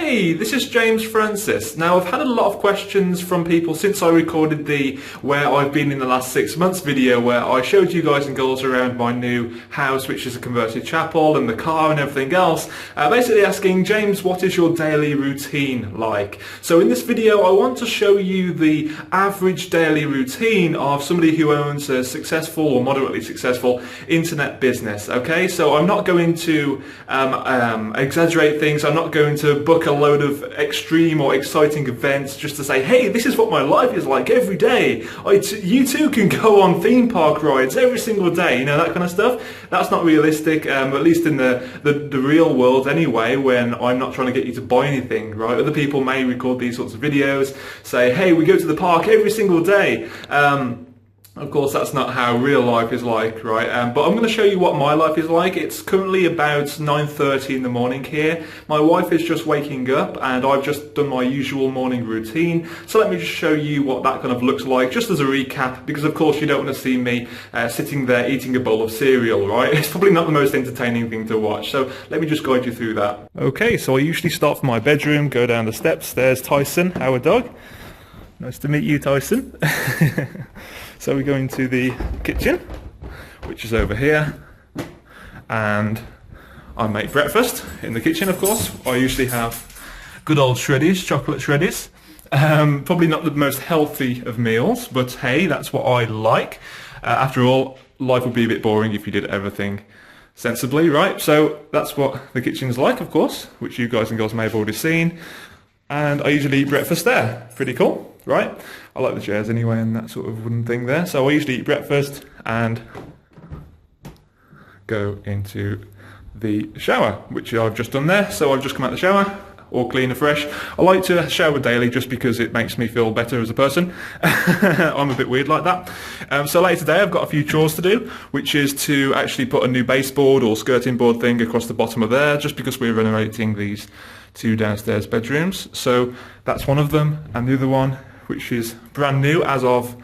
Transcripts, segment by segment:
Hey, this is James Francis. Now, I've had a lot of questions from people since I recorded the where I've been in the last 6 months video, where I showed you guys and girls around my new house, which is a converted chapel, and the car and everything else, basically asking, James, what is your daily routine like? So in this video, I want to show you the average daily routine of somebody who owns a successful or moderately successful internet business. Okay, so I'm not going to exaggerate things. I'm not going to book a load of extreme or exciting events just to say, hey, this is what my life is like every day. You too can go on theme park rides every single day, you know, that kind of stuff. That's not realistic, at least in the real world anyway, when I'm not trying to get you to buy anything, right? Other people may record these sorts of videos, say, hey, we go to the park every single day. Of course, that's not how real life is like, right? But I'm going to show you what my life is like. It's currently about 9:30 in the morning here. My wife is just waking up and I've just done my usual morning routine. So let me just show you what that kind of looks like, just as a recap, because of course you don't want to see me sitting there eating a bowl of cereal, right? It's probably not the most entertaining thing to watch. So let me just guide you through that. Okay, so I usually start from my bedroom, go down the steps. There's Tyson, our dog. Nice to meet you, Tyson. So we go into the kitchen, which is over here, and I make breakfast in the kitchen, of course. I usually have good old shreddies, chocolate shreddies. Probably not the most healthy of meals, but hey, that's what I like. After all, life would be a bit boring if you did everything sensibly, right? So that's what the kitchen's like, of course, which you guys and girls may have already seen. And I usually eat breakfast there. Pretty cool, right? I like the chairs anyway and that sort of wooden thing there. So I usually eat breakfast and go into the shower, which I've just done there. So I've just come out of the shower, all clean and fresh. I like to shower daily just because it makes me feel better as a person. I'm a bit weird like that. So later today I've got a few chores to do, which is to actually put a new baseboard or skirting board thing across the bottom of there, just because we're renovating these two downstairs bedrooms. So that's one of them, and the other one, which is brand new as of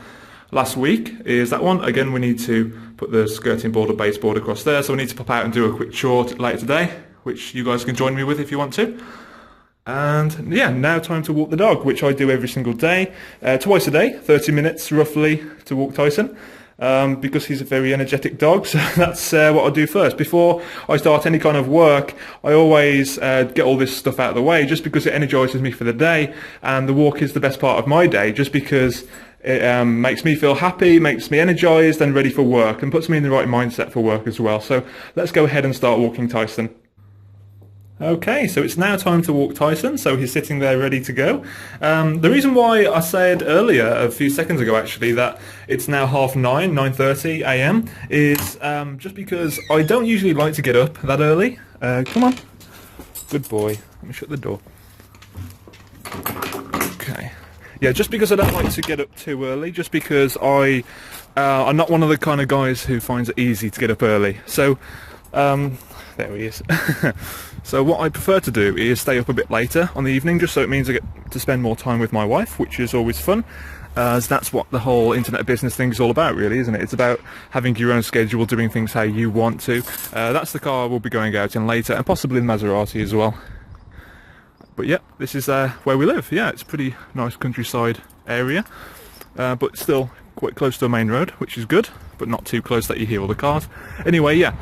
last week, is that one. Again, we need to put the skirting board or baseboard across there, so we need to pop out and do a quick chore later today, which you guys can join me with if you want to. And yeah, now time to walk the dog, which I do every single day, twice a day, 30 minutes roughly to walk Tyson. Because he's a very energetic dog, so that's what I do first. Before I start any kind of work, I always get all this stuff out of the way, just because it energises me for the day, and the walk is the best part of my day, just because it makes me feel happy, makes me energised and ready for work, and puts me in the right mindset for work as well. So let's go ahead and start walking Tyson. Okay, so it's now time to walk Tyson, so he's sitting there ready to go. The reason why I said earlier, a few seconds ago actually, that it's now 9:30 a.m. is just because I don't usually like to get up that early. Come on. Good boy. Let me shut the door. Okay. Yeah, just because I don't like to get up too early, just because I'm not one of the kind of guys who finds it easy to get up early. So, there he is. So what I prefer to do is stay up a bit later on the evening, just so it means I get to spend more time with my wife, which is always fun, as that's what the whole internet business thing is all about, really, isn't it? It's about having your own schedule, doing things how you want to. That's the car we'll be going out in later, and possibly the Maserati as well. But yeah, this is where we live. Yeah, it's a pretty nice countryside area, but still quite close to a main road, which is good, but not too close that you hear all the cars. Anyway, yeah.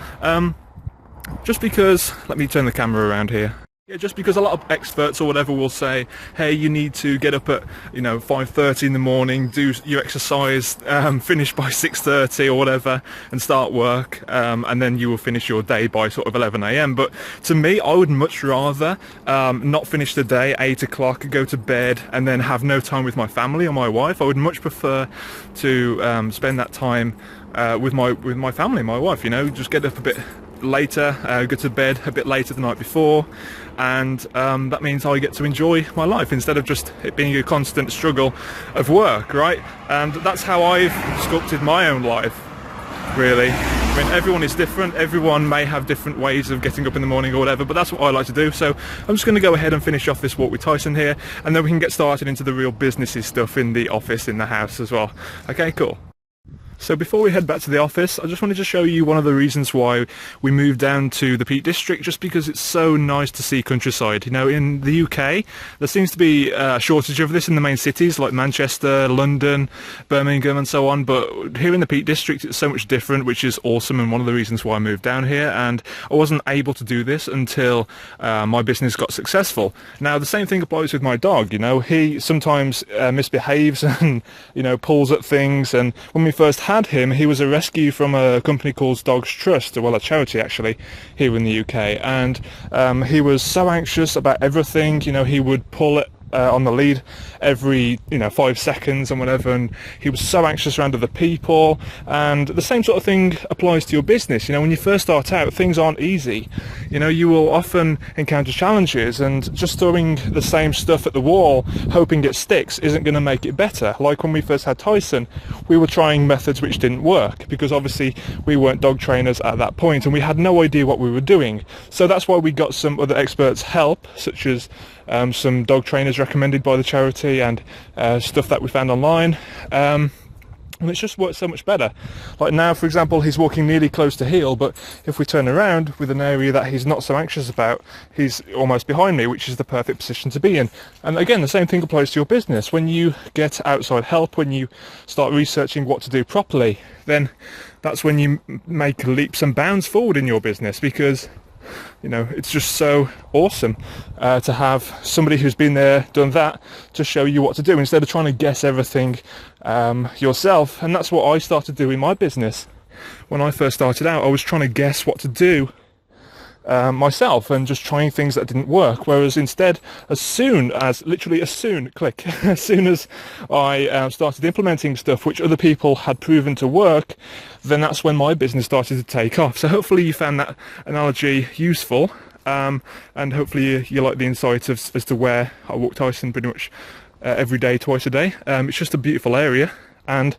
Just because, let me turn the camera around here. Yeah, just because a lot of experts or whatever will say, hey, you need to get up at, 5:30 in the morning, do your exercise, finish by 6:30 or whatever, and start work, and then you will finish your day by sort of 11 a.m. But to me, I would much rather not finish the day 8 o'clock, go to bed, and then have no time with my family or my wife. I would much prefer to spend that time with my family, my wife. Just get up a bit later, go to bed a bit later the night before, and that means I get to enjoy my life instead of just it being a constant struggle of work, right? And that's how I've sculpted my own life, really. I mean, everyone is different, everyone may have different ways of getting up in the morning or whatever, but that's what I like to do. So I'm just going to go ahead and finish off this walk with Tyson here, and then we can get started into the real businessy stuff in the office, in the house as well. Okay, cool. So before we head back to the office, I just wanted to show you one of the reasons why we moved down to the Peak District, just because it's so nice to see countryside. You know, in the UK, there seems to be a shortage of this in the main cities like Manchester, London, Birmingham and so on, but here in the Peak District it's so much different, which is awesome, and one of the reasons why I moved down here. And I wasn't able to do this until my business got successful. Now, the same thing applies with my dog. You know, he sometimes misbehaves and, you know, pulls at things, and when we first had him, he was a rescue from a company called Dogs Trust, well, a charity actually here in the UK, and he was so anxious about everything. You know, he would pull it on the lead every 5 seconds and whatever, and he was so anxious around other people. And the same sort of thing applies to your business. You know, when you first start out, things aren't easy. You know, you will often encounter challenges, and just throwing the same stuff at the wall hoping it sticks isn't going to make it better. Like when we first had Tyson, we were trying methods which didn't work because obviously we weren't dog trainers at that point and we had no idea what we were doing. So that's why we got some other experts' help, such as some dog trainers recommended by the charity, and stuff that we found online, and it's just worked so much better. Like now, for example, he's walking nearly close to heel, but if we turn around with an area that he's not so anxious about, he's almost behind me, which is the perfect position to be in. And again, the same thing applies to your business. When you get outside help, when you start researching what to do properly, then that's when you make leaps and bounds forward in your business, because you know, it's just so awesome to have somebody who's been there, done that, to show you what to do instead of trying to guess everything yourself. And that's what I started doing in my business. When I first started out, I was trying to guess what to do myself and just trying things that didn't work. Whereas instead, as soon as as soon as I started implementing stuff which other people had proven to work, then that's when my business started to take off. So hopefully you found that analogy useful, and hopefully you like the insight as to where I walk Tyson pretty much every day, twice a day. It's just a beautiful area, and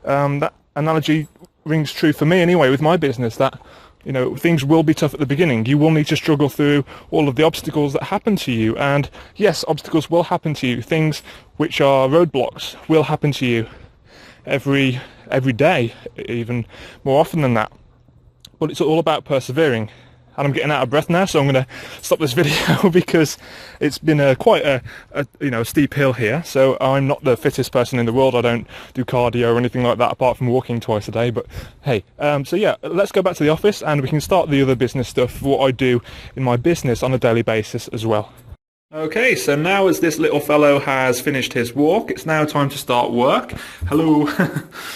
that analogy rings true for me anyway with my business, that you know, things will be tough at the beginning. You will need to struggle through all of the obstacles that happen to you. And yes, obstacles will happen to you. Things which are roadblocks will happen to you every day, even more often than that. But it's all about persevering. And I'm getting out of breath now, so I'm going to stop this video because it's been quite a steep hill here. So I'm not the fittest person in the world. I don't do cardio or anything like that apart from walking twice a day. But hey, so yeah, let's go back to the office and we can start the other business stuff, what I do in my business on a daily basis as well. Okay, so now as this little fellow has finished his walk, it's now time to start work. Hello.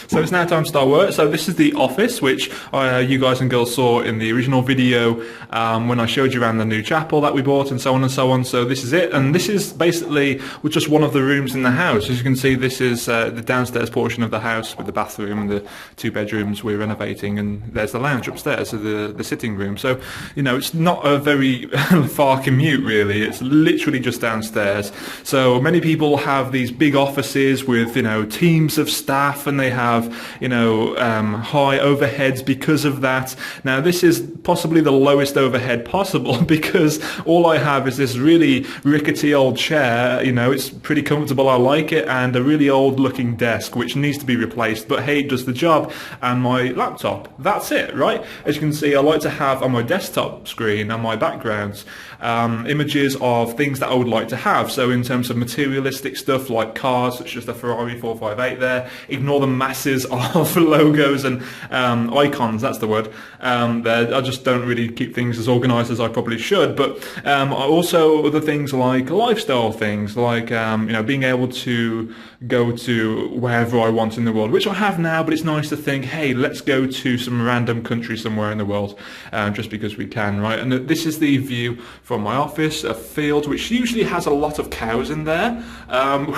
So it's now time to start work. So this is the office, which you guys and girls saw in the original video when I showed you around the new chapel that we bought and so on and so on. So this is it, and this is basically just one of the rooms in the house. As you can see, this is the downstairs portion of the house with the bathroom and the 2 bedrooms we're renovating, and there's the lounge upstairs, so the sitting room. So, you know, it's not a very far commute really. It's literally just downstairs. So many people have these big offices with, you know, teams of staff, and they have, you know, high overheads because of that. Now this is possibly the lowest overhead possible because all I have is this really rickety old chair. You know, it's pretty comfortable, I like it, and a really old looking desk which needs to be replaced, but hey, it does the job, and my laptop. That's it, right? As you can see, I like to have on my desktop screen and my backgrounds images of things that I would like to have. So in terms of materialistic stuff like cars, such as the Ferrari 458 there, ignore the masses of logos and icons, that's the word, there. I just don't really keep things as organized as I probably should. But also other things like lifestyle things, like you know, being able to go to wherever I want in the world, which I have now, but it's nice to think, hey, let's go to some random country somewhere in the world, just because we can, right? And this is the view from my office, a field which usually has a lot of cows in there,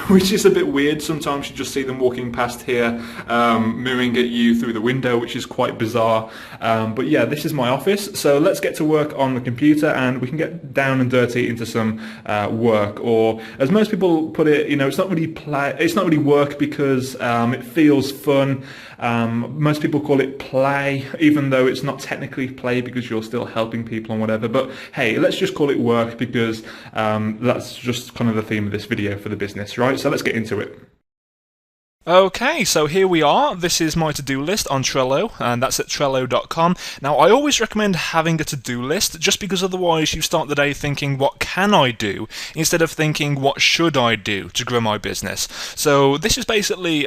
which is a bit weird. Sometimes you just see them walking past here, mooing at you through the window, which is quite bizarre. But yeah, this is my office. So let's get to work on the computer and we can get down and dirty into some work, or as most people put it, you know, it's not really work because it feels fun. Most people call it play, even though it's not technically play because you're still helping people and whatever. But hey, let's just call it work because that's just kind of the theme of this video for the business, right? So let's get into it. Okay, so here we are. This is my to-do list on Trello, and that's at Trello.com. Now, I always recommend having a to-do list, just because otherwise you start the day thinking, what can I do, instead of thinking, what should I do to grow my business? So this is basically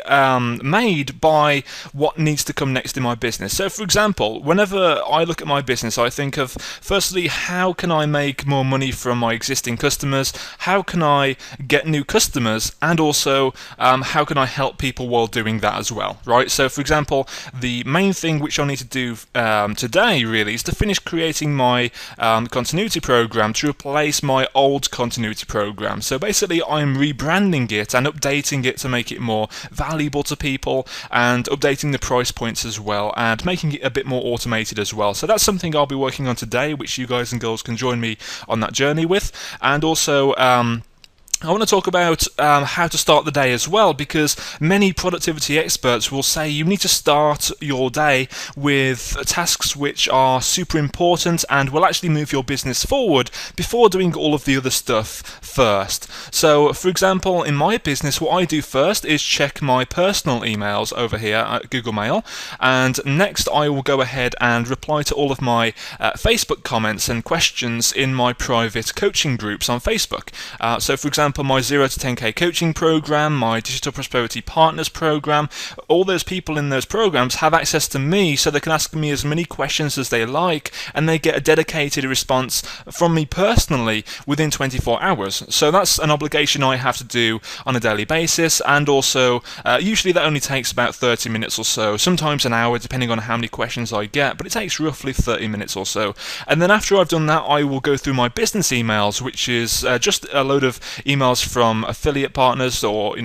made by what needs to come next in my business. So, for example, whenever I look at my business, I think of, firstly, how can I make more money from my existing customers? How can I get new customers? And also, how can I help people while doing that as well, right? So, for example, the main thing which I need to do today really is to finish creating my continuity program to replace my old continuity program. So basically, I'm rebranding it and updating it to make it more valuable to people, and updating the price points as well, and making it a bit more automated as well. So that's something I'll be working on today, which you guys and girls can join me on that journey with. And also, I want to talk about how to start the day as well, because many productivity experts will say you need to start your day with tasks which are super important and will actually move your business forward before doing all of the other stuff first. So, for example, in my business, what I do first is check my personal emails over here at Google Mail, and next I will go ahead and reply to all of my Facebook comments and questions in my private coaching groups on Facebook. So, for example, my 0 to 10k coaching program, my Digital Prosperity Partners program, all those people in those programs have access to me, so they can ask me as many questions as they like, and they get a dedicated response from me personally within 24 hours. So that's an obligation I have to do on a daily basis, and also usually that only takes about 30 minutes or so, sometimes an hour depending on how many questions I get, but it takes roughly 30 minutes or so. And then after I've done that, I will go through my business emails, which is just a load of emails from affiliate partners, or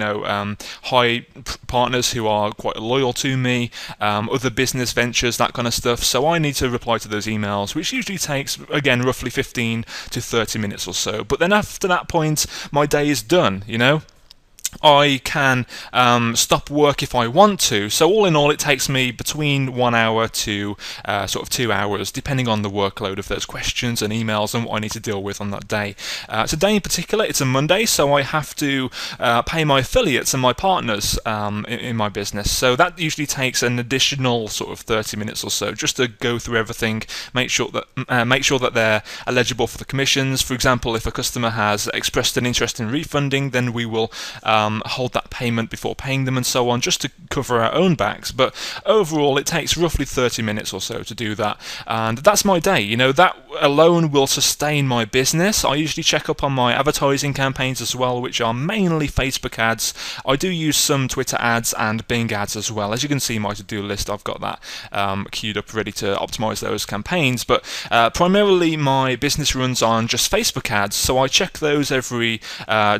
high partners who are quite loyal to me, other business ventures, that kind of stuff. So I need to reply to those emails, which usually takes, again, roughly 15 to 30 minutes or so. But then after that point, my day is done, I can stop work if I want to. So all in all, it takes me between 1 hour to sort of 2 hours, depending on the workload of those questions and emails and what I need to deal with on that day. Today in particular, it's a Monday, so I have to pay my affiliates and my partners in my business. So that usually takes an additional sort of 30 minutes or so, just to go through everything, make sure that they're eligible for the commissions. For example, if a customer has expressed an interest in refunding, then we will hold that payment before paying them and so on, just to cover our own backs. But overall, it takes roughly 30 minutes or so to do that, and that's my day. That alone will sustain my business. I usually check up on my advertising campaigns as well, which are mainly Facebook ads. I do use some Twitter ads and Bing ads as well. As you can see, my to-do list, I've got that queued up ready to optimize those campaigns, but primarily my business runs on just Facebook ads, so I check those every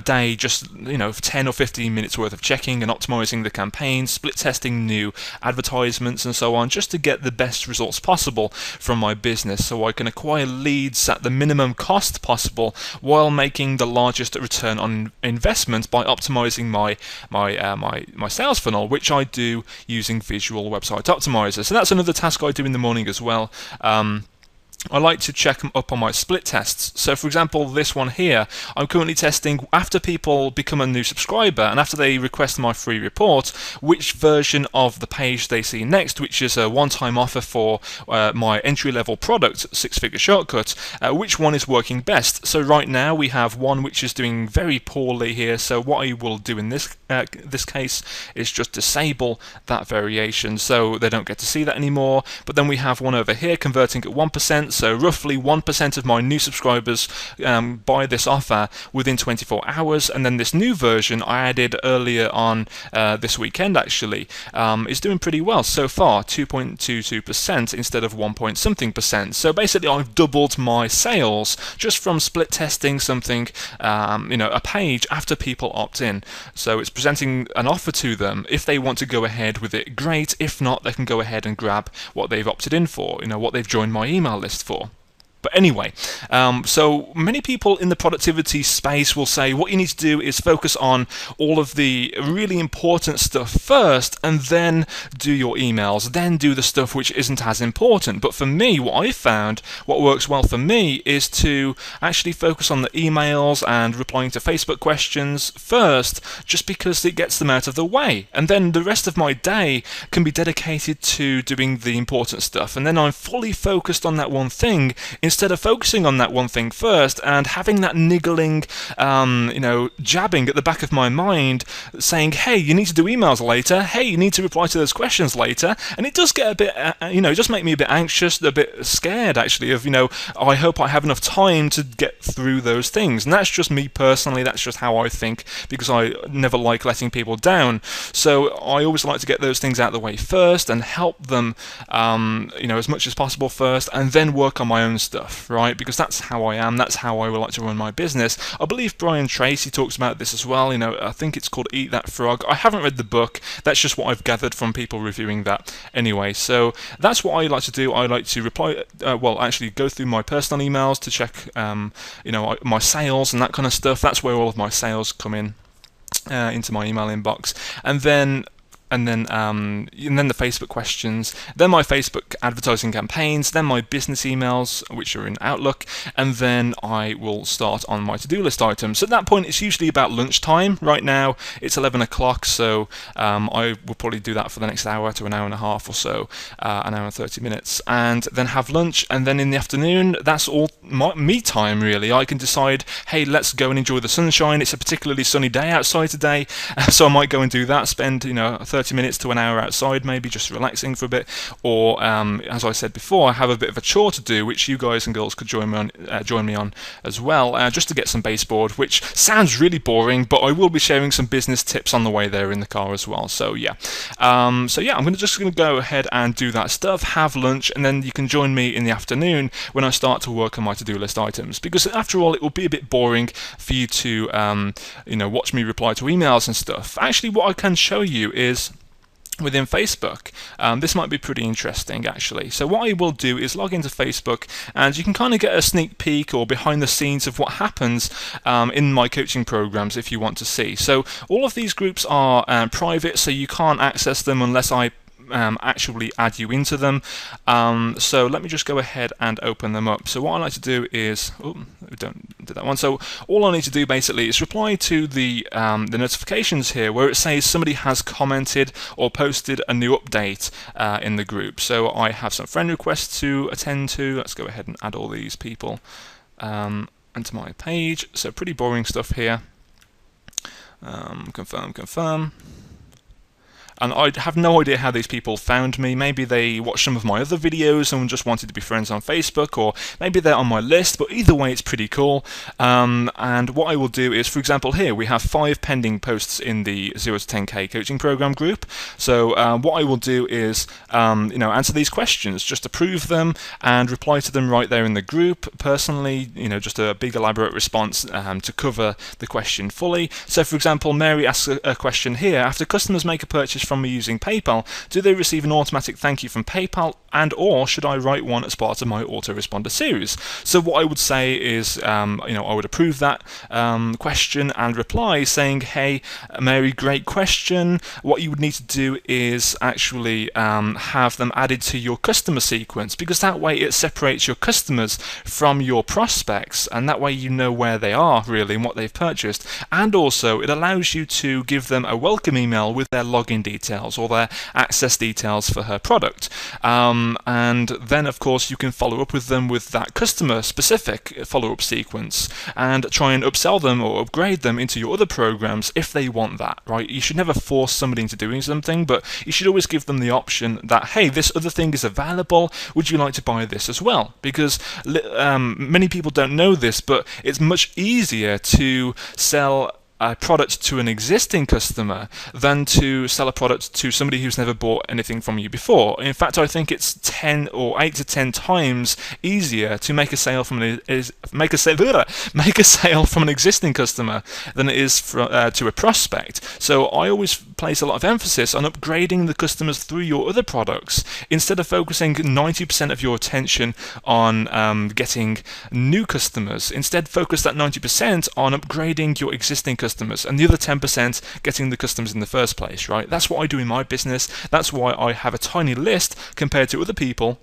day, just 10 or 15 minutes worth of checking and optimizing the campaigns, split testing new advertisements and so on, just to get the best results possible from my business, so I can acquire leads at the minimum cost possible while making the largest return on investment by optimizing my sales funnel, which I do using Visual Website Optimizer. So that's another task I do in the morning as well. I like to check them up on my split tests. So, for example, this one here, I'm currently testing after people become a new subscriber and after they request my free report, which version of the page they see next, which is a one-time offer for my entry-level product, Six-Figure Shortcut, which one is working best. So right now we have one which is doing very poorly here, so what I will do in this case is just disable that variation so they don't get to see that anymore. But then we have one over here converting at 1%, so roughly 1% of my new subscribers buy this offer within 24 hours, and then this new version I added earlier on this weekend actually is doing pretty well so far, 2.22% instead of 1 point something percent. So basically I've doubled my sales just from split testing something, a page after people opt in. So it's presenting an offer to them. If they want to go ahead with it, great. If not, they can go ahead and grab what they've opted in for, what they've joined my email list for. But anyway, so many people in the productivity space will say what you need to do is focus on all of the really important stuff first, and then do your emails, then do the stuff which isn't as important. But for me, what I found, what works well for me, is to actually focus on the emails and replying to Facebook questions first, just because it gets them out of the way. And then the rest of my day can be dedicated to doing the important stuff. And then I'm fully focused on that one thing, instead of focusing on that one thing first and having that niggling, jabbing at the back of my mind saying, hey, you need to do emails later, hey, you need to reply to those questions later. And it does get a bit, it does make me a bit anxious, a bit scared actually of, I hope I have enough time to get through those things. And that's just me personally, that's just how I think, because I never like letting people down. So I always like to get those things out of the way first and help them, as much as possible first, and then work on my own stuff, right? Because that's how I am, that's how I would like to run my business. I believe Brian Tracy talks about this as well. I think it's called Eat That Frog. I haven't read the book, that's just what I've gathered from people reviewing that. Anyway, so that's what I like to do. I like to reply, actually go through my personal emails to check, my sales and that kind of stuff. That's where all of my sales come in, into my email inbox. And then the Facebook questions, then my Facebook advertising campaigns, then my business emails, which are in Outlook, and then I will start on my to-do list items. At that point, it's usually about lunchtime. Right now, it's 11 o'clock, so I will probably do that for the next hour to an hour and a half or so, an hour and 30 minutes, and then have lunch. And then in the afternoon, that's all me time, really. I can decide, hey, let's go and enjoy the sunshine. It's a particularly sunny day outside today, so I might go and do that, spend 30 minutes to an hour outside, maybe just relaxing for a bit, or as I said before, I have a bit of a chore to do, which you guys and girls could join me on as well, just to get some baseboard, which sounds really boring, but I will be sharing some business tips on the way there in the car as well. So yeah, I'm just going to go ahead and do that stuff, have lunch, and then you can join me in the afternoon when I start to work on my to-do list items, because after all, it will be a bit boring for you to watch me reply to emails and stuff. Actually, what I can show you is within Facebook. This might be pretty interesting actually. So what I will do is log into Facebook, and you can kind of get a sneak peek or behind the scenes of what happens in my coaching programs if you want to see. So all of these groups are private, so you can't access them unless I actually add you into them. So let me just go ahead and open them up. So what I like to do is, we don't do that one. So all I need to do basically is reply to the notifications here where it says somebody has commented or posted a new update in the group. So I have some friend requests to attend to. Let's go ahead and add all these people onto my page. So pretty boring stuff here. Confirm. And I have no idea how these people found me. Maybe they watched some of my other videos and just wanted to be friends on Facebook, or maybe they're on my list, but either way it's pretty cool. And what I will do is, for example, here we have 5 pending posts in the 0 to 10k coaching program group. So what I will do is answer these questions, just approve them and reply to them right there in the group personally, just a big elaborate response to cover the question fully. So for example, Mary asks a question here: after customers make a purchase from me using PayPal, do they receive an automatic thank you from PayPal, and or should I write one as part of my autoresponder series? So what I would say is, I would approve that question and reply saying, hey Mary, great question. What you would need to do is actually have them added to your customer sequence, because that way it separates your customers from your prospects, and that way you know where they are really and what they've purchased. And also it allows you to give them a welcome email with their login details or their access details for her product, and then of course you can follow up with them with that customer specific follow-up sequence and try and upsell them or upgrade them into your other programs if they want that, right? You should never force somebody into doing something, but you should always give them the option that, hey, this other thing is available, would you like to buy this as well? Because many people don't know this, but it's much easier to sell a product to an existing customer than to sell a product to somebody who's never bought anything from you before. In fact, I think it's 10 or 8 to 10 times easier to make a sale from make a sale from an existing customer than it is to a prospect. So I always place a lot of emphasis on upgrading the customers through your other products instead of focusing 90% of your attention on getting new customers. Instead, focus that 90% on upgrading your existing customers and the other 10% getting the customers in the first place, right? That's what I do in my business. That's why I have a tiny list compared to other people.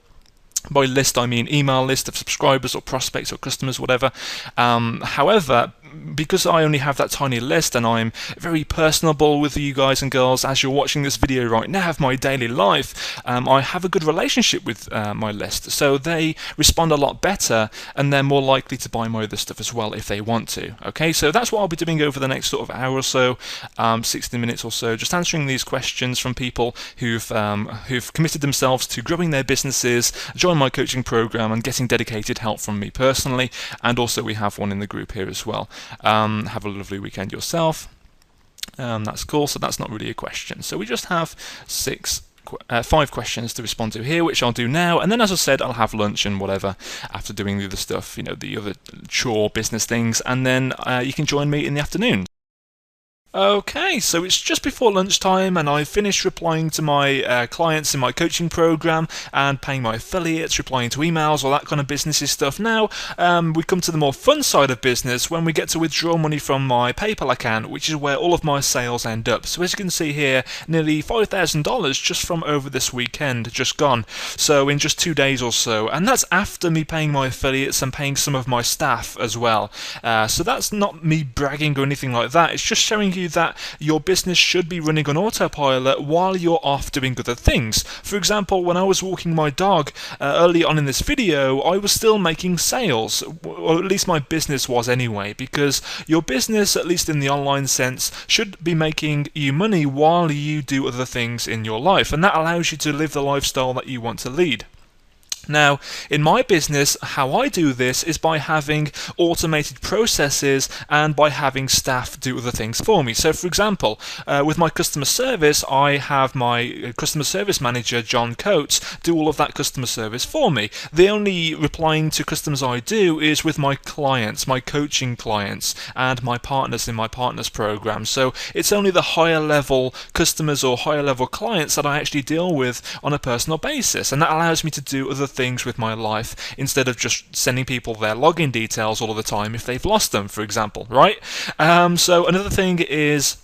By list, I mean email list of subscribers or prospects or customers, whatever. However, because I only have that tiny list and I'm very personable with you guys and girls as you're watching this video right now of my daily life, I have a good relationship with my list. So they respond a lot better and they're more likely to buy my other stuff as well if they want to. Okay, so that's what I'll be doing over the next sort of hour or so, 60 minutes or so, just answering these questions from people who've committed themselves to growing their businesses, join my coaching program and getting dedicated help from me personally, and also we have one in the group here as well. Have a lovely weekend yourself. That's cool, so that's not really a question. So we just have 5 questions to respond to here, which I'll do now, and then as I said, I'll have lunch and whatever after doing the other stuff, the other chore business things, and then you can join me in the afternoon. Okay, so it's just before lunchtime and I've finished replying to my clients in my coaching program and paying my affiliates, replying to emails, all that kind of businessy stuff. Now, we come to the more fun side of business when we get to withdraw money from my PayPal account, which is where all of my sales end up. So as you can see here, nearly $5,000 just from over this weekend, just gone. So in just 2 days or so, and that's after me paying my affiliates and paying some of my staff as well. So that's not me bragging or anything like that, it's just showing you that your business should be running on autopilot while you're off doing other things. For example, when I was walking my dog early on in this video, I was still making sales, or at least my business was anyway, because your business, at least in the online sense, should be making you money while you do other things in your life, and that allows you to live the lifestyle that you want to lead. Now, in my business, how I do this is by having automated processes and by having staff do other things for me. So, for example, with my customer service, I have my customer service manager, John Coates, do all of that customer service for me. The only replying to customers I do is with my clients, my coaching clients, and my partners in my partners program. So, it's only the higher level customers or higher level clients that I actually deal with on a personal basis, and that allows me to do other things with my life instead of just sending people their login details all of the time if they've lost them, for example, right? So another thing is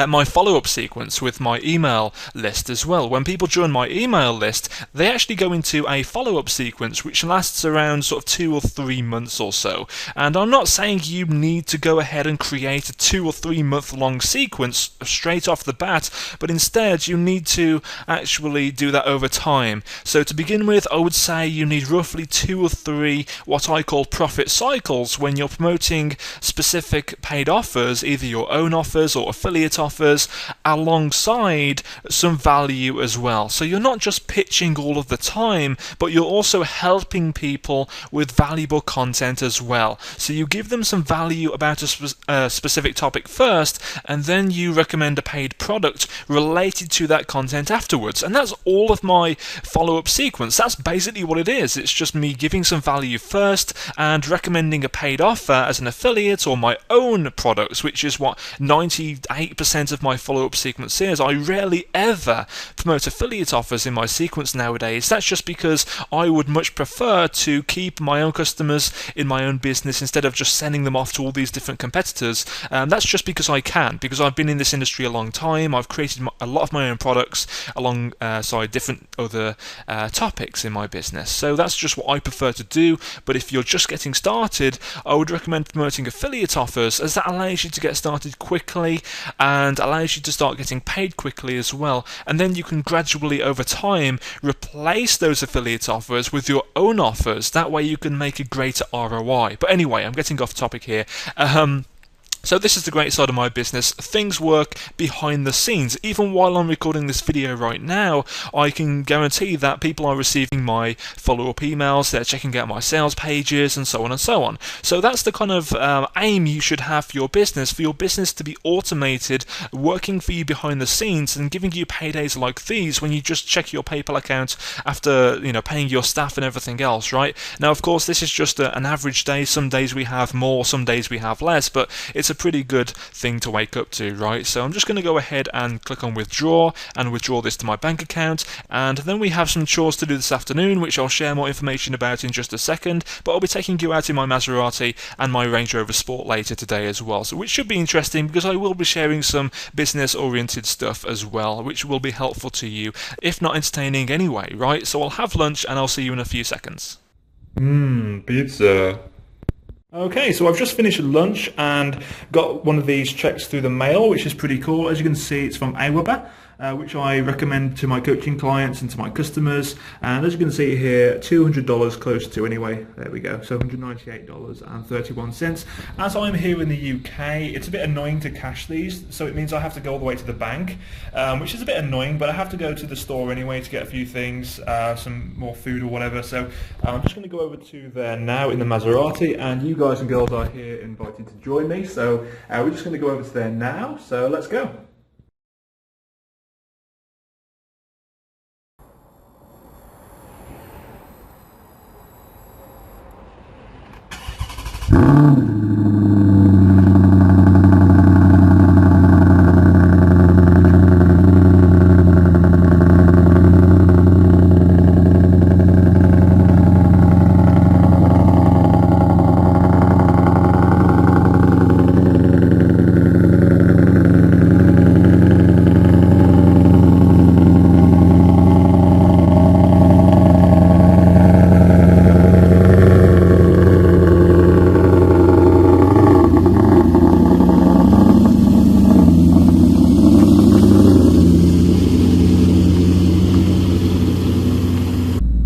my follow-up sequence with my email list as well. When people join my email list, they actually go into a follow-up sequence which lasts around sort of 2 or 3 months or so. And I'm not saying you need to go ahead and create a 2 or 3 month long sequence straight off the bat, but instead you need to actually do that over time. So to begin with, I would say you need roughly 2 or 3 what I call profit cycles when you're promoting specific paid offers, either your own offers or affiliate offers, alongside some value as well. So you're not just pitching all of the time, but you're also helping people with valuable content as well. So you give them some value about a specific topic first, and then you recommend a paid product related to that content afterwards. And that's all of my follow-up sequence. That's basically what it is. It's just me giving some value first and recommending a paid offer as an affiliate or my own products, which is what 98% of my follow-up sequence is. I rarely ever promote affiliate offers in my sequence nowadays. That's just because I would much prefer to keep my own customers in my own business instead of just sending them off to all these different competitors. That's just because I can, because I've been in this industry a long time. I've created a lot of my own products alongside different other topics in my business. So that's just what I prefer to do. But if you're just getting started, I would recommend promoting affiliate offers, as that allows you to get started quickly and allows you to start getting paid quickly as well. And then you can gradually over time replace those affiliate offers with your own offers. That way you can make a greater ROI. But anyway, I'm getting off topic here. So this is the great side of my business. Things work behind the scenes. Even while I'm recording this video right now, I can guarantee that people are receiving my follow-up emails, they're checking out my sales pages, and so on and so on. So that's the kind of aim you should have for your business to be automated, working for you behind the scenes, and giving you paydays like these when you just check your PayPal account after, paying your staff and everything else, right? Now, of course, this is just an average day. Some days we have more, some days we have less, but it's a pretty good thing to wake up to, right? So I'm just going to go ahead and click on withdraw and withdraw this to my bank account, and then we have some chores to do this afternoon, which I'll share more information about in just a second, but I'll be taking you out in my Maserati and my Range Rover Sport later today as well, so which should be interesting because I will be sharing some business oriented stuff as well, which will be helpful to you, if not entertaining anyway, right? So I'll have lunch and I'll see you in a few seconds. Pizza. Okay, so I've just finished lunch and got one of these checks through the mail, which is pretty cool. As you can see, it's from Aweber, which I recommend to my coaching clients and to my customers. And as you can see here, $200 close to anyway. There we go. So $198.31. As I'm here in the UK, it's a bit annoying to cash these, so it means I have to go all the way to the bank, which is a bit annoying, but I have to go to the store anyway to get a few things, some more food or whatever. So I'm just going to go over to there now in the Maserati, and you guys and girls are here invited to join me. So we're just going to go over to there now. So let's go.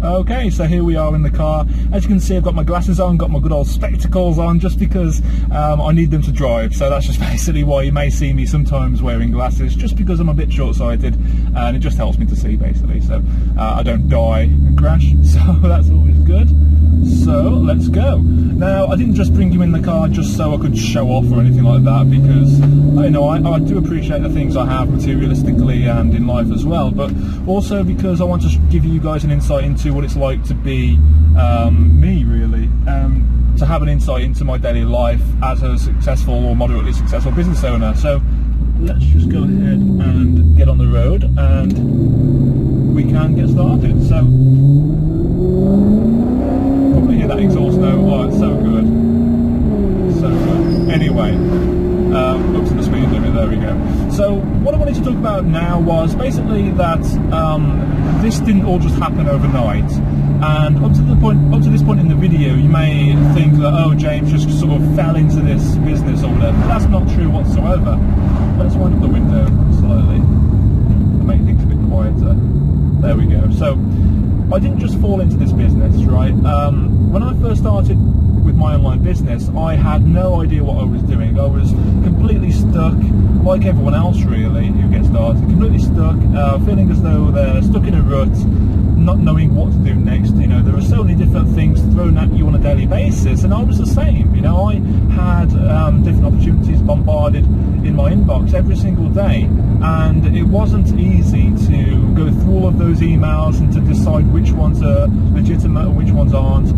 Okay, so here we are in the car. As you can see, I've got my glasses on, got my good old spectacles on, just because I need them to drive. So that's just basically why you may see me sometimes wearing glasses, just because I'm a bit short-sighted, and it just helps me to see, basically, so I don't die and crash, so that's always good. So let's go. Now, I didn't just bring you in the car just so I could show off or anything like that, because I do appreciate the things I have materialistically and in life as well, but also because I want to give you guys an insight into what it's like to be me, really, to have an insight into my daily life as a successful or moderately successful business owner. So let's just go ahead and get on the road and we can get started. So probably hear that exhaust note. Oh, it's so good, so good. Anyway, up to the speed limit, there we go. So what I wanted to talk about now was basically that this didn't all just happen overnight, and up to this point in the video you may think that, oh, James just sort of fell into this business or whatever, but that's not true whatsoever. Let's wind up the window slightly and make things a bit quieter. There we go. So I didn't just fall into this business, right? When I first started with my online business, I had no idea what I was doing. I was completely stuck, like everyone else really who gets started, completely stuck, feeling as though they're stuck in a rut, not knowing what to do next. There are so many different things thrown at you on a daily basis, and I was the same. I had different opportunities bombarded in my inbox every single day, and it wasn't easy to go through all of those emails and to decide which ones are legitimate and which ones aren't.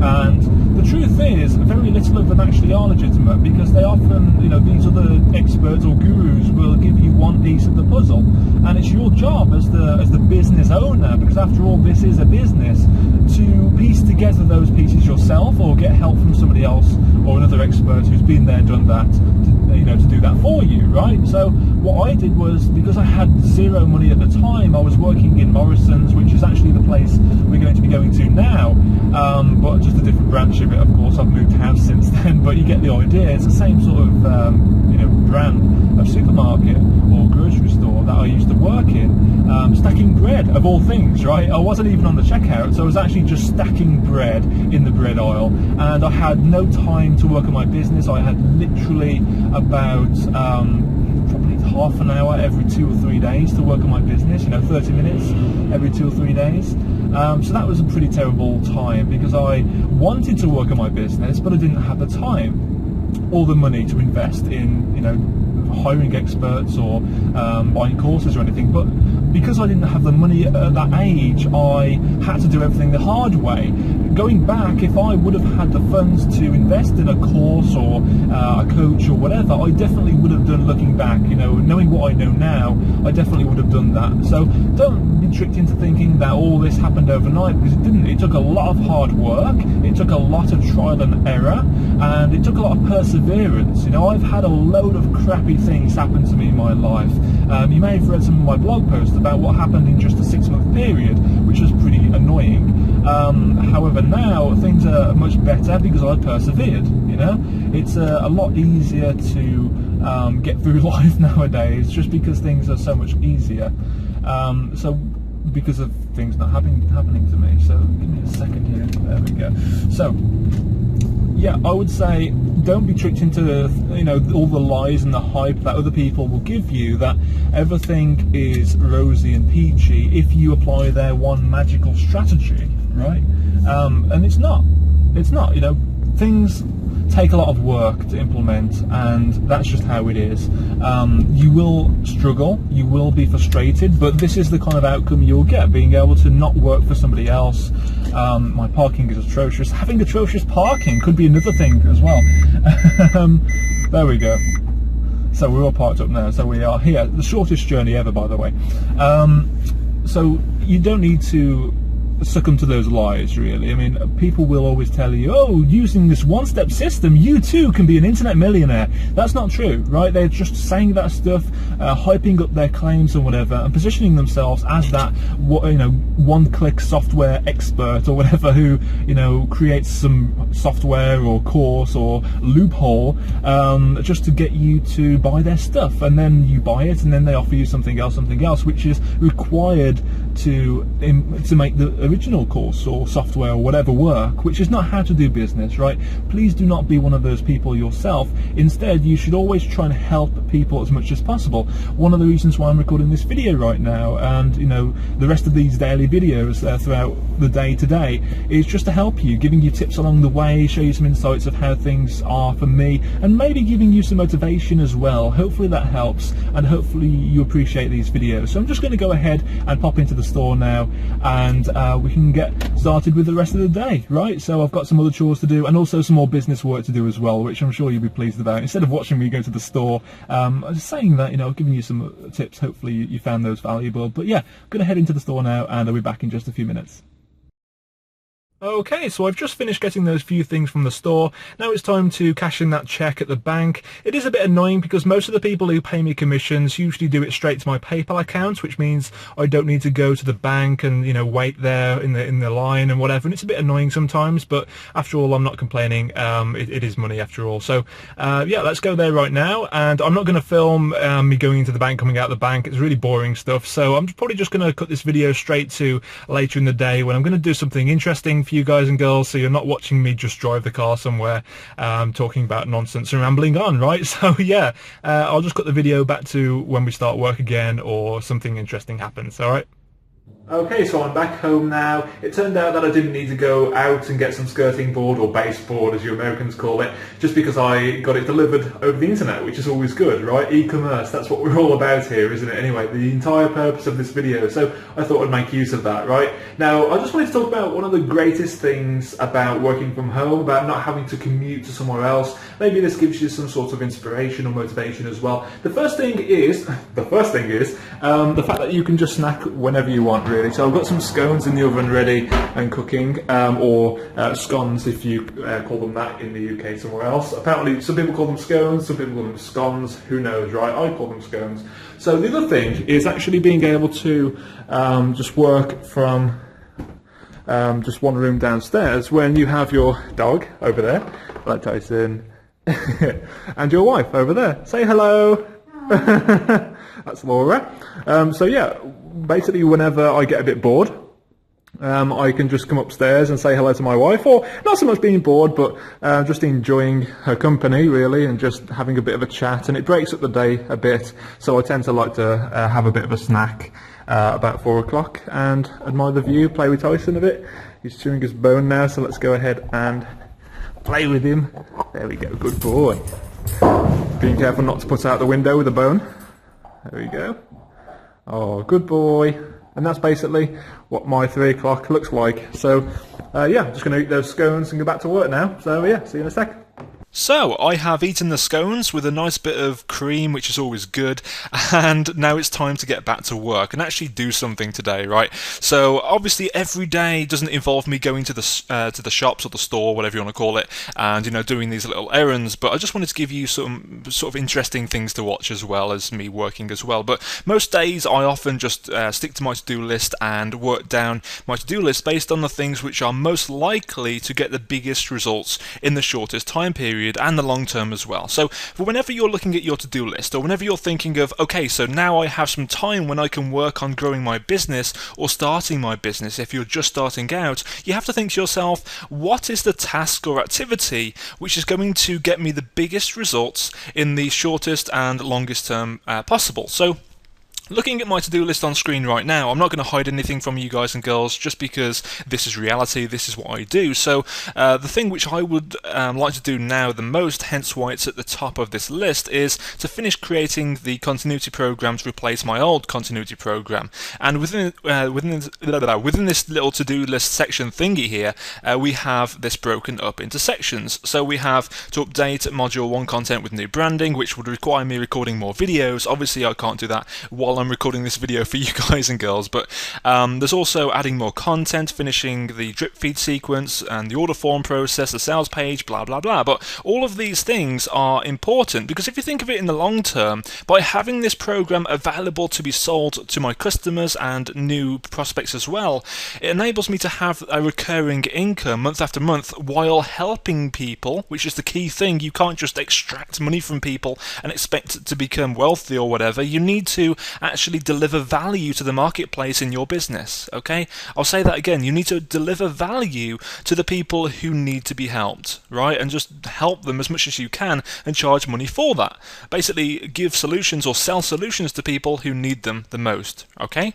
And the truth is, very little of them actually are legitimate, because they often, these other experts or gurus will give you one piece of the puzzle, and it's your job as the business owner, because after all, this is a business, to piece together those pieces yourself, or get help from somebody else or another expert who's been there, done that, to do that for you, right? So what I did was, because I had zero money at the time, I was working in Morrison's, which is actually the place we're going to be going to now, but just a different branch of it. Of course, I've moved house since then, but you get the idea. It's the same sort of ran a supermarket or grocery store that I used to work in, stacking bread, of all things, right? I wasn't even on the checkout, so I was actually just stacking bread in the bread aisle, and I had no time to work on my business. I had literally about probably half an hour every 2 or 3 days to work on my business, 30 minutes every 2 or 3 days. So that was a pretty terrible time, because I wanted to work on my business, but I didn't have the time or the money to invest in, hiring experts or buying courses or anything. But because I didn't have the money at that age, I had to do everything the hard way. Going back, if I would have had the funds to invest in a course or a coach or whatever, I definitely would have done. Looking back, knowing what I know now, I definitely would have done that. So don't be tricked into thinking that all this happened overnight, because it didn't. It took a lot of hard work, it took a lot of trial and error, and it took a lot of perseverance. I've had a load of crappy things happen to me in my life. You may have read some of my blog posts about what happened in just a 6-month period, which was pretty annoying. However, now things are much better because I persevered. It's a lot easier to get through life nowadays, just because things are so much easier. So because of things not happening to me. So give me a second here. There we go. So yeah, I would say don't be tricked into all the lies and the hype that other people will give you, that everything is rosy and peachy if you apply their one magical strategy, right? And it's not. Things take a lot of work to implement, and that's just how it is. You will struggle, you will be frustrated, but this is the kind of outcome you'll get, being able to not work for somebody else. My parking is atrocious. Having atrocious parking could be another thing as well. There we go. So we're all parked up now, so we are here. The shortest journey ever, by the way. So you don't need to succumb to those lies, really. I mean, people will always tell you, oh, using this one-step system, you too can be an internet millionaire. That's not true, right? They're just saying that stuff, hyping up their claims and whatever, and positioning themselves as that, one-click software expert or whatever, who, creates some software or course or loophole, just to get you to buy their stuff. And then you buy it, and then they offer you something else, which is required to make the original course or software or whatever work, which is not how to do business, right? Please do not be one of those people yourself. Instead, you should always try and help people as much as possible. One of the reasons why I'm recording this video right now, and the rest of these daily videos throughout the day today, is just to help you, giving you tips along the way, show you some insights of how things are for me, and maybe giving you some motivation as well. Hopefully that helps, and hopefully you appreciate these videos. So I'm just going to go ahead and pop into the store now, and we can get started with the rest of the day, right? So I've got some other chores to do, and also some more business work to do as well, which I'm sure you'll be pleased about. Instead of watching me go to the store, I'm just saying that, I've given you some tips. Hopefully you found those valuable. But yeah, I'm going to head into the store now, and I'll be back in just a few minutes. Okay, so I've just finished getting those few things from the store. Now it's time to cash in that check at the bank. It is a bit annoying because most of the people who pay me commissions usually do it straight to my PayPal account, which means I don't need to go to the bank and wait there in the line and whatever. And it's a bit annoying sometimes, but after all, I'm not complaining. It is money after all. So yeah, let's go there right now. And I'm not going to film me going into the bank, coming out of the bank. It's really boring stuff. So I'm probably just going to cut this video straight to later in the day, when I'm going to do something interesting for you guys and girls, so you're not watching me just drive the car somewhere talking about nonsense and rambling on, right? So yeah, I'll just cut the video back to when we start work again, or something interesting happens. All right. Okay, so I'm back home now. It turned out that I didn't need to go out and get some skirting board, or baseboard as you Americans call it, just because I got it delivered over the internet, which is always good, right? E-commerce, that's what we're all about here, isn't it? Anyway, the entire purpose of this video, so I thought I'd make use of that, right? Now, I just wanted to talk about one of the greatest things about working from home, about not having to commute to somewhere else. Maybe this gives you some sort of inspiration or motivation as well. The first thing is the fact that you can just snack whenever you want, really. So I've got some scones in the oven ready and cooking, or scones if you call them that in the UK somewhere else. Apparently some people call them scones, some people call them scones, who knows, right? I call them scones. So the other thing is actually being able to just work from just one room downstairs when you have your dog over there, like Tyson. And your wife over there. Say hello. That's Laura. So yeah, basically whenever I get a bit bored, I can just come upstairs and say hello to my wife, or not so much being bored, but just enjoying her company really, and just having a bit of a chat, and it breaks up the day a bit. So I tend to like to have a bit of a snack about 4 o'clock and admire the view, play with Tyson a bit. He's chewing his bone now, so let's go ahead and play with him. There we go, good boy. Being careful not to put out the window with a bone. There we go. Oh, good boy. And that's basically what my 3 o'clock looks like. So, yeah, I'm just going to eat those scones and go back to work now. So, yeah, see you in a sec. So, I have eaten the scones with a nice bit of cream, which is always good, and now it's time to get back to work and actually do something today, right? So, obviously, every day doesn't involve me going to the shops or the store, whatever you want to call it, and, doing these little errands, but I just wanted to give you some sort of interesting things to watch as well as me working as well. But most days, I often just stick to my to-do list and work down my to-do list based on the things which are most likely to get the biggest results in the shortest time period, and the long term as well. So whenever you're looking at your to-do list, or whenever you're thinking of, okay, so now I have some time when I can work on growing my business or starting my business, if you're just starting out, you have to think to yourself, what is the task or activity which is going to get me the biggest results in the shortest and longest term possible? So looking at my to-do list on screen right now, I'm not going to hide anything from you guys and girls just because this is reality, this is what I do. So the thing which I would like to do now the most, hence why it's at the top of this list, is to finish creating the continuity program to replace my old continuity program. And within this little to-do list section thingy here, we have this broken up into sections. So we have to update Module 1 content with new branding, which would require me recording more videos. Obviously I can't do that while I'm recording this video for you guys and girls, but there's also adding more content, finishing the drip feed sequence and the order form process, the sales page, blah blah blah. But all of these things are important because if you think of it in the long term, by having this program available to be sold to my customers and new prospects as well, it enables me to have a recurring income month after month while helping people, which is the key thing. You can't just extract money from people and expect to become wealthy or whatever. You need to actually deliver value to the marketplace in your business, okay? I'll say that again. You need to deliver value to the people who need to be helped, right? And just help them as much as you can and charge money for that. Basically, give solutions or sell solutions to people who need them the most, okay?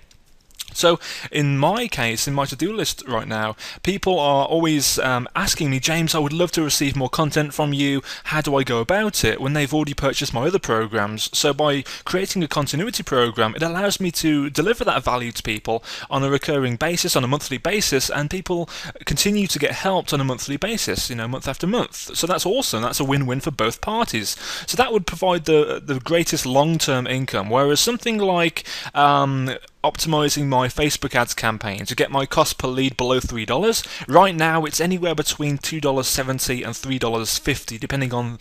So in my case, in my to-do list right now, people are always asking me, James, I would love to receive more content from you. How do I go about it? When they've already purchased my other programs. So by creating a continuity program, it allows me to deliver that value to people on a recurring basis, on a monthly basis, and people continue to get helped on a monthly basis, month after month. So that's awesome. That's a win-win for both parties. So that would provide the greatest long-term income, whereas something like optimizing my Facebook ads campaign to get my cost per lead below $3. Right now it's anywhere between $2.70 and $3.50 depending on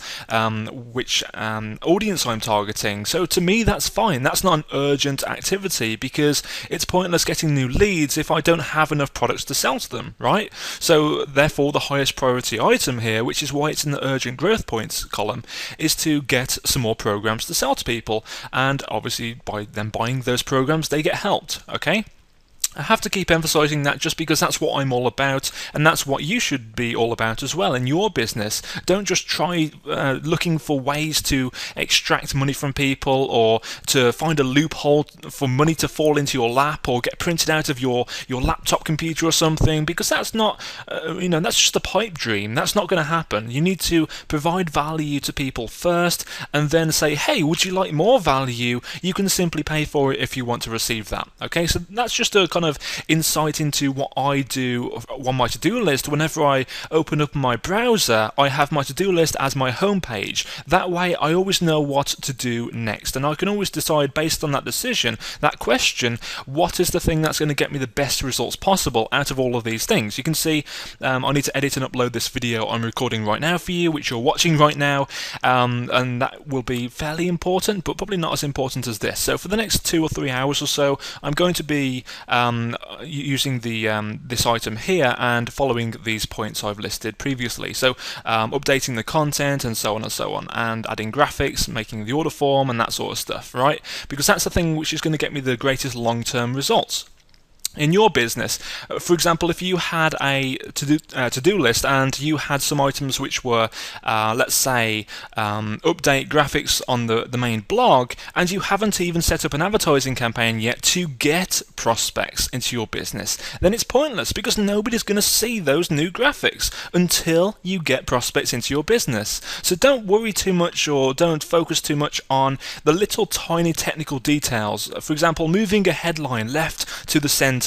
which audience I'm targeting. So to me that's fine. That's not an urgent activity because it's pointless getting new leads if I don't have enough products to sell to them, right? So therefore the highest priority item here, which is why it's in the urgent growth points column, is to get some more programs to sell to people, and obviously by them buying those programs they get helped, okay? I have to keep emphasizing that just because that's what I'm all about, and that's what you should be all about as well in your business. Don't just try looking for ways to extract money from people or to find a loophole for money to fall into your lap or get printed out of your laptop computer or something, because that's not, that's just a pipe dream. That's not going to happen. You need to provide value to people first and then say, hey, would you like more value? You can simply pay for it if you want to receive that. Okay, so that's just a kind of insight into what I do on my to-do list. Whenever I open up my browser, I have my to-do list as my home page. That way I always know what to do next, and I can always decide based on that decision, that question, what is the thing that's going to get me the best results possible out of all of these things. You can see I need to edit and upload this video I'm recording right now for you, which you're watching right now, and that will be fairly important, but probably not as important as this. So for the next 2 or 3 hours or so, I'm going to be using the this item here and following these points I've listed previously. So updating the content and so on and so on, and adding graphics, making the order form and that sort of stuff, right? Because that's the thing which is going to get me the greatest long-term results. In your business, for example, if you had a to-do list and you had some items which were, let's say, update graphics on the main blog, and you haven't even set up an advertising campaign yet to get prospects into your business, then it's pointless because nobody's going to see those new graphics until you get prospects into your business. So don't worry too much, or don't focus too much on the little tiny technical details. For example, moving a headline left to the center,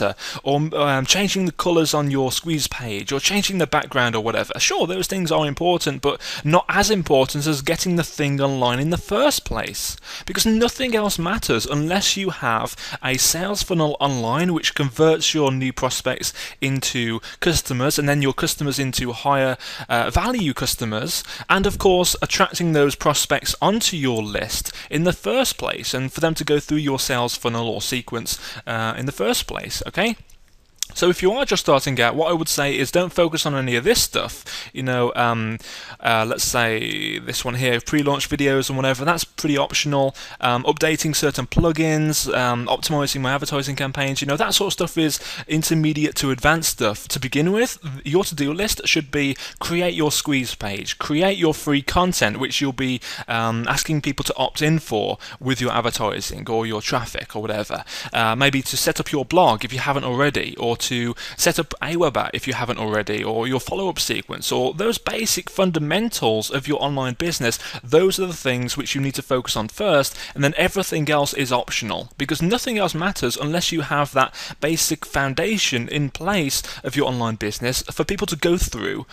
or changing the colours on your squeeze page, or changing the background, or whatever. Sure, those things are important, but not as important as getting the thing online in the first place. Because nothing else matters unless you have a sales funnel online which converts your new prospects into customers, and then your customers into higher value customers, and of course attracting those prospects onto your list in the first place, and for them to go through your sales funnel or sequence in the first place. Okay? So if you are just starting out, what I would say is don't focus on any of this stuff. You know, let's say this one here, pre-launch videos and whatever, that's pretty optional. Updating certain plugins, optimizing my advertising campaigns, you know, that sort of stuff is intermediate to advanced stuff. To begin with, your to-do list should be create your squeeze page, create your free content, which you'll be asking people to opt in for with your advertising or your traffic or whatever. Maybe to set up your blog if you haven't already, or to set up a web app if you haven't already, or your follow-up sequence, or those basic fundamentals of your online business. Those are the things which you need to focus on first, and then everything else is optional, because nothing else matters unless you have that basic foundation in place of your online business for people to go through.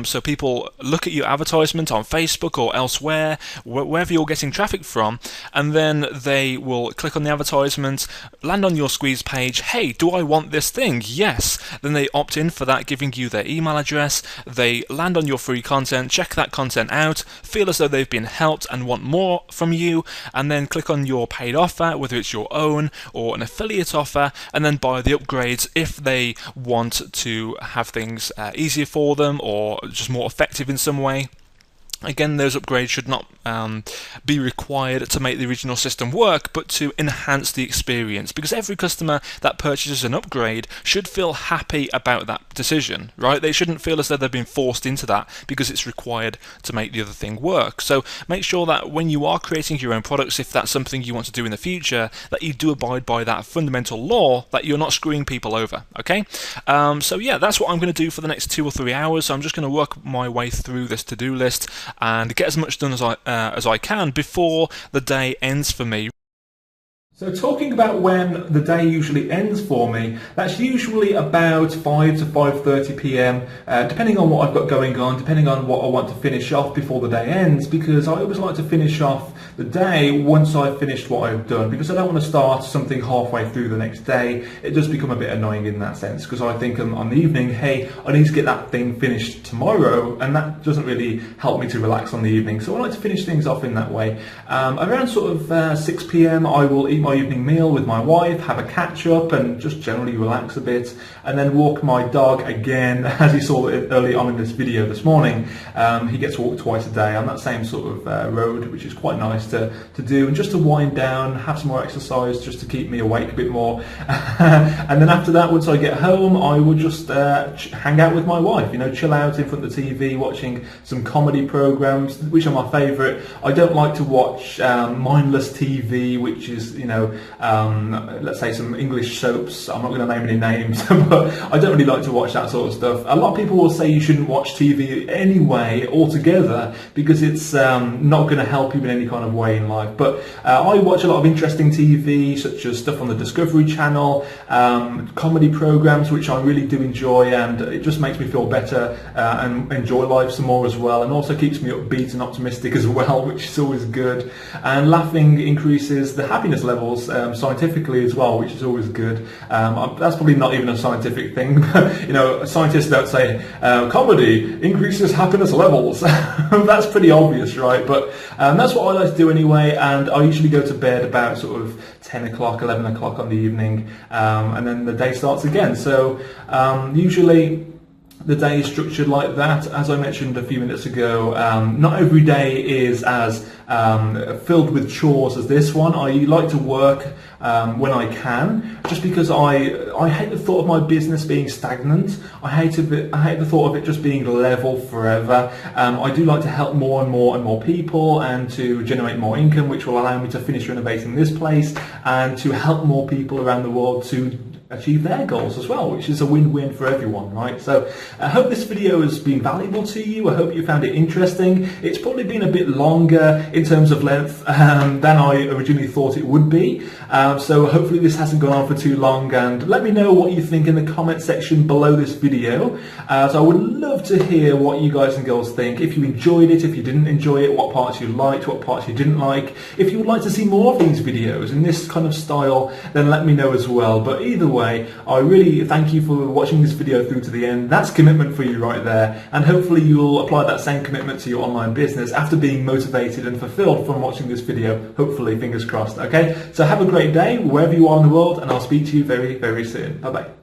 So people look at your advertisement on Facebook or elsewhere, wherever you're getting traffic from, and then they will click on the advertisement, land on your squeeze page. Hey, do I want this thing? Yes. Then they opt in for that, giving you their email address. They land on your free content, check that content out, feel as though they've been helped and want more from you, and then click on your paid offer, whether it's your own or an affiliate offer, and then buy the upgrades if they want to have things easier for them or just more effective in some way. Again, those upgrades should not be required to make the original system work, but to enhance the experience, because every customer that purchases an upgrade should feel happy about that decision, right? They shouldn't feel as though they've been forced into that because it's required to make the other thing work. So make sure that when you are creating your own products, if that's something you want to do in the future, that you do abide by that fundamental law, that you're not screwing people over, okay? So yeah, that's what I'm going to do for the next 2 or 3 hours. So I'm just going to work my way through this to-do list and get as much done as I can before the day ends for me. So talking about when the day usually ends for me, that's usually about 5 to 5:30 p.m, depending on what I've got going on, depending on what I want to finish off before the day ends, because I always like to finish off the day once I've finished what I've done, because I don't want to start something halfway through the next day. It does become a bit annoying in that sense, because I think on the evening, hey, I need to get that thing finished tomorrow, and that doesn't really help me to relax on the evening. So I like to finish things off in that way. Around sort of 6 p.m, I will eat my evening meal with my wife, have a catch up and just generally relax a bit, and then walk my dog again. As you saw early on in this video this morning, he gets walked twice a day on that same sort of road, which is quite nice to do, and just to wind down, have some more exercise just to keep me awake a bit more. And then after that, once I get home, I will just hang out with my wife, you know, chill out in front of the TV, watching some comedy programs, which are my favourite. I don't like to watch mindless TV, which is, you know, let's say some English soaps. I'm not going to name any names, but I don't really like to watch that sort of stuff. A lot of people will say you shouldn't watch TV anyway altogether because it's not going to help you in any kind of way in life. But I watch a lot of interesting TV, such as stuff on the Discovery Channel, comedy programs, which I really do enjoy, and it just makes me feel better and enjoy life some more as well, and also keeps me upbeat and optimistic as well, which is always good. And laughing increases the happiness level levels scientifically as well, which is always good. That's probably not even a scientific thing, but you know, scientists don't say comedy increases happiness levels. That's pretty obvious, right? But that's what I like to do anyway, and I usually go to bed about sort of 10 o'clock, 11 o'clock on the evening, and then the day starts again. So usually the day is structured like that. As I mentioned a few minutes ago, not every day is as filled with chores as this one. I like to work when I can, just because I hate the thought of my business being stagnant. I hate the thought of it just being level forever. I do like to help more and more people, and to generate more income, which will allow me to finish renovating this place and to help more people around the world to achieve their goals as well, which is a win-win for everyone, right? So I hope this video has been valuable to you. I hope you found it interesting. It's probably been a bit longer in terms of length than I originally thought it would be. So hopefully this hasn't gone on for too long, and let me know what you think in the comment section below this video. So I would love to hear what you guys and girls think. If you enjoyed it, if you didn't enjoy it, what parts you liked, what parts you didn't like. If you would like to see more of these videos in this kind of style, then let me know as well. But either way, I really thank you for watching this video through to the end. That's commitment for you right there, and hopefully you'll apply that same commitment to your online business after being motivated and fulfilled from watching this video. Hopefully, fingers crossed. Okay, so have a great day wherever you are in the world, and I'll speak to you very, very soon. Bye bye.